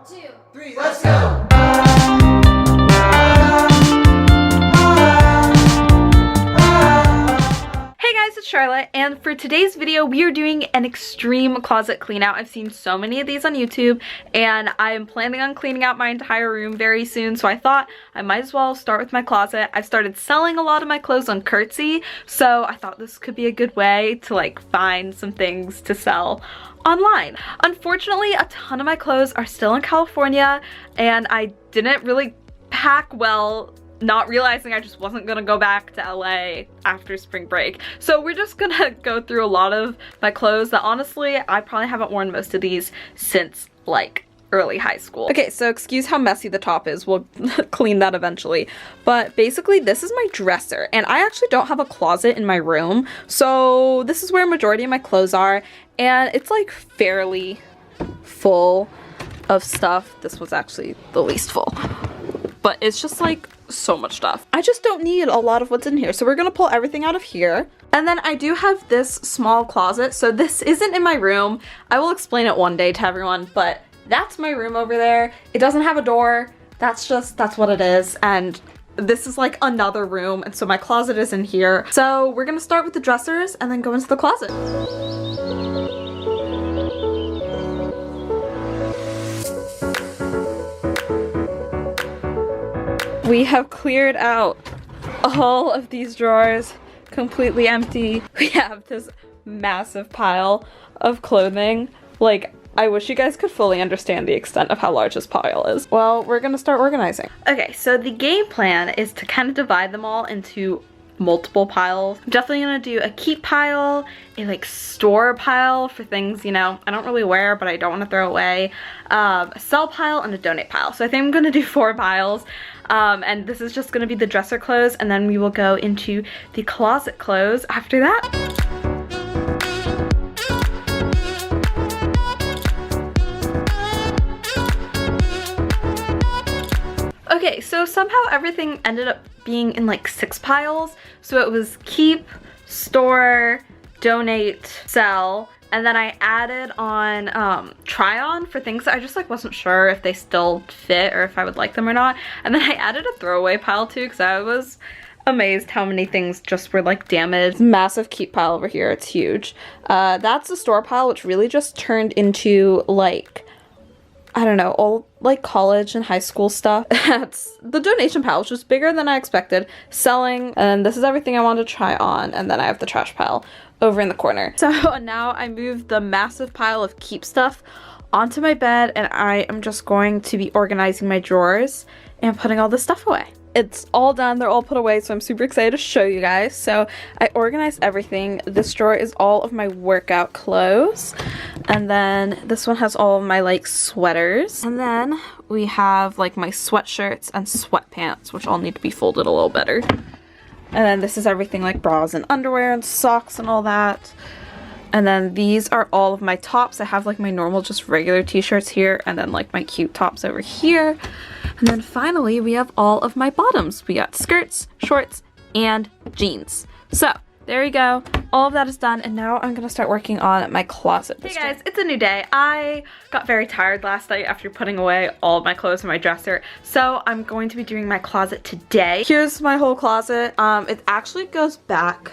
2, 3, let's go! Hey guys, it's Charlotte, and for today's video, we are doing an extreme closet clean out. I've seen so many of these on YouTube, and I'm planning on cleaning out my entire room very soon, so I thought I might as well start with my closet. I've started selling a lot of my clothes on Curtsy, so I thought this could be a good way to like find some things to sell online. Unfortunately, a ton of my clothes are still in California, and I didn't really pack well, not realizing I just wasn't gonna go back to LA after spring break. So we're just gonna go through a lot of my clothes that honestly, I probably haven't worn most of these since like early high school. Okay, so excuse how messy the top is. We'll clean that eventually. But basically, this is my dresser, and I actually don't have a closet in my room. So this is where a majority of my clothes are, and it's like fairly full of stuff. This was actually the least full. But it's just like so much stuff. I just don't need a lot of what's in here. So we're gonna pull everything out of here. And then I do have this small closet. So this isn't in my room. I will explain it one day to everyone, but that's my room over there. It doesn't have a door. That's what it is. And this is like another room. And so my closet is in here. So we're gonna start with the dressers and then go into the closet. We have cleared out all of these drawers, completely empty. We have this massive pile of clothing. Like, I wish you guys could fully understand the extent of how large this pile is. Well, we're gonna start organizing. Okay, so the game plan is to kind of divide them all into multiple piles. I'm definitely gonna do a keep pile, a like store pile for things, you know, I don't really wear but I don't want to throw away, a sell pile, and a donate pile. So I think I'm gonna do 4 piles, and this is just gonna be the dresser clothes, and then we will go into the closet clothes after that. Okay, so somehow everything ended up being in like 6 piles. So it was keep, store, donate, sell, and then I added on try on for things that I just like wasn't sure if they still fit or if I would like them or not. And then I added a throwaway pile too, because I was amazed how many things just were like damaged. Massive keep pile over here, it's huge. That's the store pile, which really just turned into like, I don't know, all like college and high school stuff. That's the donation pile, which was bigger than I expected. Selling, and this is everything I wanted to try on, and then I have the trash pile over in the corner. So now I moved the massive pile of keep stuff onto my bed, and I am just going to be organizing my drawers and putting all this stuff away. It's all done, they're all put away, so I'm super excited to show you guys. So I organized everything. This drawer is all of my workout clothes. And then this one has all of my like sweaters. And then we have like my sweatshirts and sweatpants, which all need to be folded a little better. And then this is everything like bras and underwear and socks and all that. And then these are all of my tops. I have like my normal just regular t-shirts here, and then like my cute tops over here. And then finally we have all of my bottoms. We got skirts, shorts, and jeans. So there you go. All of that is done, and now I'm gonna start working on my closet. Hey guys, it's a new day. I got very tired last night after putting away all of my clothes in my dresser, so I'm going to be doing my closet today. Here's my whole closet. It actually goes back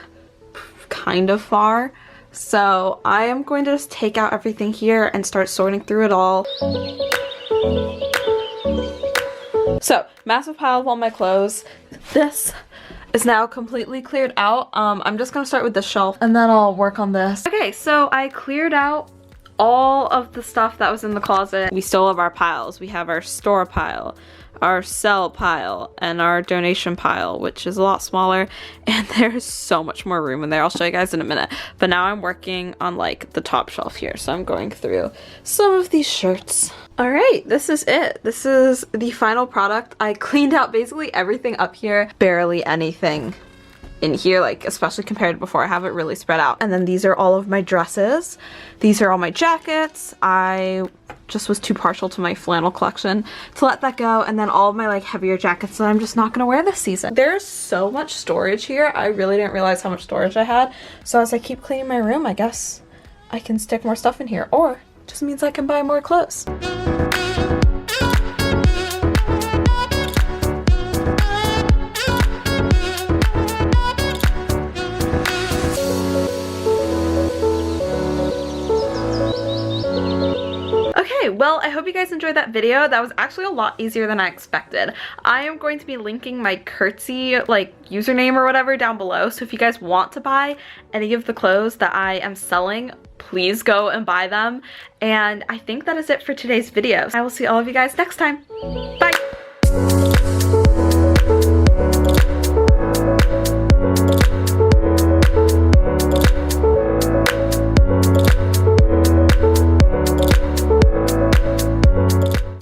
kind of far, so I am going to just take out everything here and start sorting through it all. So, massive pile of all my clothes. This is now completely cleared out. I'm just gonna start with this shelf and then I'll work on this. Okay, so I cleared out all of the stuff that was in the closet. We still have our piles. We have our store pile, our sell pile, and our donation pile, which is a lot smaller, and there's so much more room in there. I'll show you guys in a minute. But now I'm working on like the top shelf here, so I'm going through some of these shirts. All right, this is it. This is the final product. I cleaned out basically everything up here, barely anything in here, like especially compared to before. I have it really spread out. And then these are all of my dresses. These are all my jackets. I just was too partial to my flannel collection to let that go. And then all of my like heavier jackets that I'm just not gonna wear this season. There's so much storage here. I really didn't realize how much storage I had. So as I keep cleaning my room, I guess I can stick more stuff in here, or just means I can buy more clothes. Well, I hope you guys enjoyed that video. That was actually a lot easier than I expected. I am going to be linking my Curtsy like username or whatever down below. So if you guys want to buy any of the clothes that I am selling, please go and buy them. And I think that is it for today's video. I will see all of you guys next time. Bye.